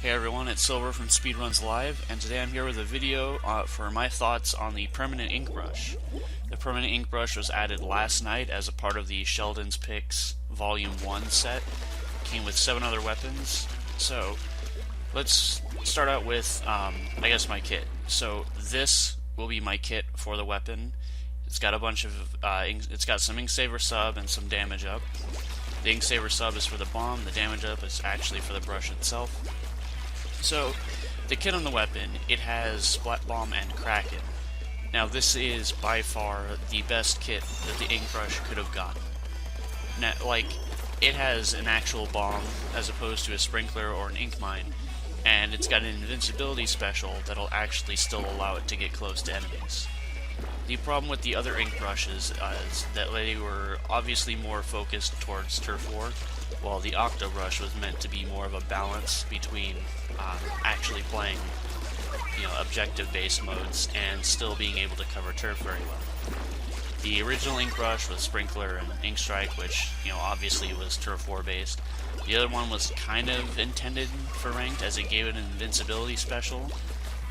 Hey everyone, it's Silver from Speedruns Live, and today I'm here with a video for my thoughts on the Permanent Inkbrush. The Permanent Inkbrush was added last night as a part of the Sheldon's Picks Volume 1 set. It came with 7 other weapons. So, let's start out with, I guess, my kit. So, this will be my kit for the weapon. It's got a bunch of, it's got some Inksaver sub and some damage up. The Inksaver sub is for the bomb, the damage up is actually for the brush itself. So, the kit on the weapon, it has Splat Bomb and Kraken. Now, this is by far the best kit that the Inkbrush could have gotten. Now, it has an actual bomb as opposed to a sprinkler or an ink mine, and it's got an invincibility special that'll actually still allow it to get close to enemies. The problem with the other Inkbrushes is that they were obviously more focused towards Turf War, while the Octobrush was meant to be more of a balance between actually playing, objective-based modes and still being able to cover turf very well. The original Inkbrush was Sprinkler and Ink Strike, which, obviously was Turf War based. The other one was kind of intended for ranked, as it gave it an invincibility special,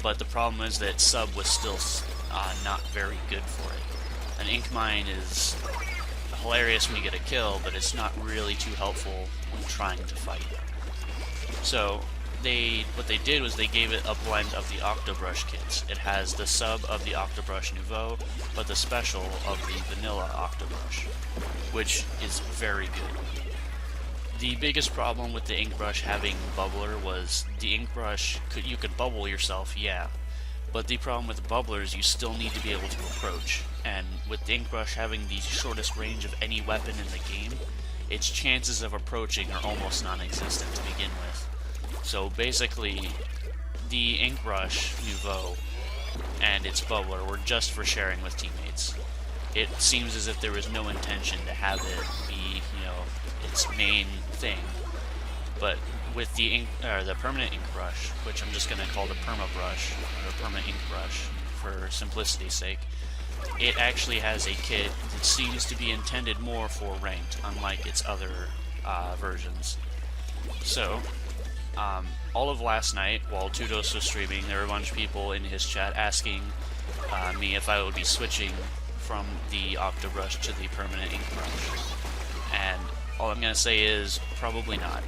but the problem is that sub was still not very good for it. An Ink Mine is hilarious when you get a kill, but it's not really too helpful when trying to fight. So, what they did was they gave it a blend of the Octobrush kits. It has the sub of the Octobrush Nouveau, but the special of the vanilla Octobrush, which is very good. The biggest problem with the Inkbrush having Bubbler was the Inkbrush, you could bubble yourself, yeah, but the problem with the bubblers, you still need to be able to approach, and with the Inkbrush having the shortest range of any weapon in the game, its chances of approaching are almost non-existent to begin with. So basically, the Inkbrush Nouveau and its bubbler were just for sharing with teammates. It seems as if there was no intention to have it be, its main thing. But with the Permanent Inkbrush, which I'm just going to call the Perma Brush, or Permanent Inkbrush for simplicity's sake, it actually has a kit that seems to be intended more for ranked, unlike its other versions. So, all of last night, while Tudos was streaming, there were a bunch of people in his chat asking me if I would be switching from the Octobrush to the Permanent Inkbrush. And all I'm going to say is, probably not.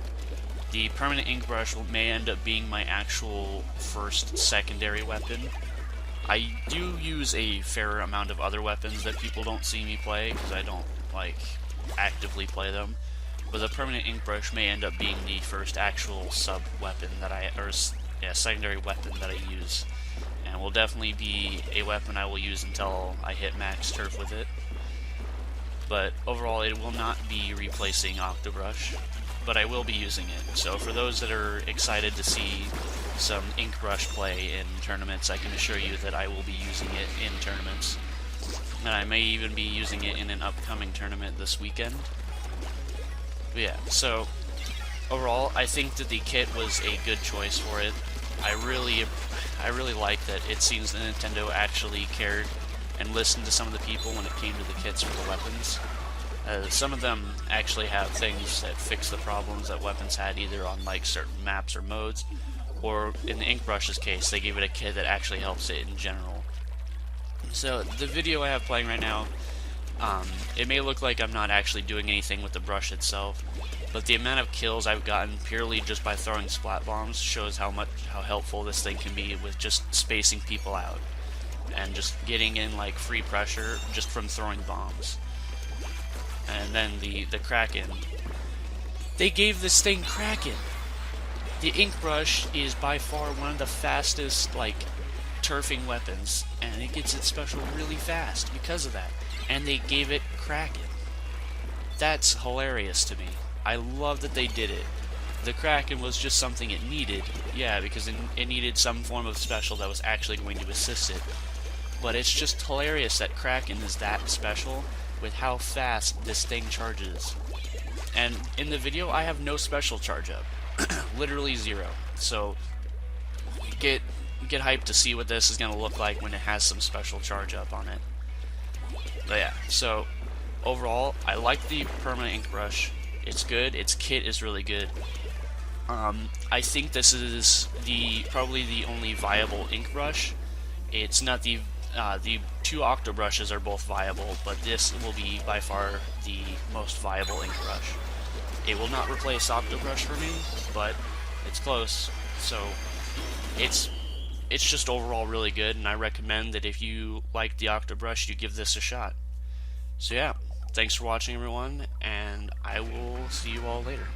The Permanent Inkbrush may end up being my actual first secondary weapon. I do use a fair amount of other weapons that people don't see me play, because I don't, actively play them. But the Permanent Inkbrush may end up being the first actual sub-weapon secondary weapon that I use. And will definitely be a weapon I will use until I hit max turf with it. But overall, it will not be replacing Octobrush, but I will be using it. So for those that are excited to see some Inkbrush play in tournaments, I can assure you that I will be using it in tournaments. And I may even be using it in an upcoming tournament this weekend. But yeah, so overall, I think that the kit was a good choice for it. I really like that it seems that Nintendo actually cared and listened to some of the people when it came to the kits for the weapons. Some of them actually have things that fix the problems that weapons had, either on certain maps or modes, or in the Inkbrush's case, they gave it a kit that actually helps it in general. So the video I have playing right now, it may look like I'm not actually doing anything with the brush itself, but the amount of kills I've gotten purely just by throwing splat bombs shows how helpful this thing can be with just spacing people out and just getting in free pressure just from throwing bombs. And then the Kraken, they gave this thing Kraken. The Inkbrush is by far one of the fastest turfing weapons, and it gets its special really fast because of that. And they gave it Kraken. That's hilarious to me. I love that they did it. The Kraken was just something it needed, yeah, because it needed some form of special that was actually going to assist it. But it's just hilarious that Kraken is that special with how fast this thing charges. And in the video, I have no special charge up. Literally zero. So, get hyped to see what this is going to look like when it has some special charge up on it. But yeah, so overall, I like the Permanent Inkbrush. It's good. Its kit is really good. I think this is probably the only viable ink brush. It's not the two octo brushes are both viable, but this will be by far the most viable ink brush. It will not replace octo brush for me, but it's close. So it's just overall really good, and I recommend that if you like the octo brush, you give this a shot. So yeah, thanks for watching everyone, and I will see you all later.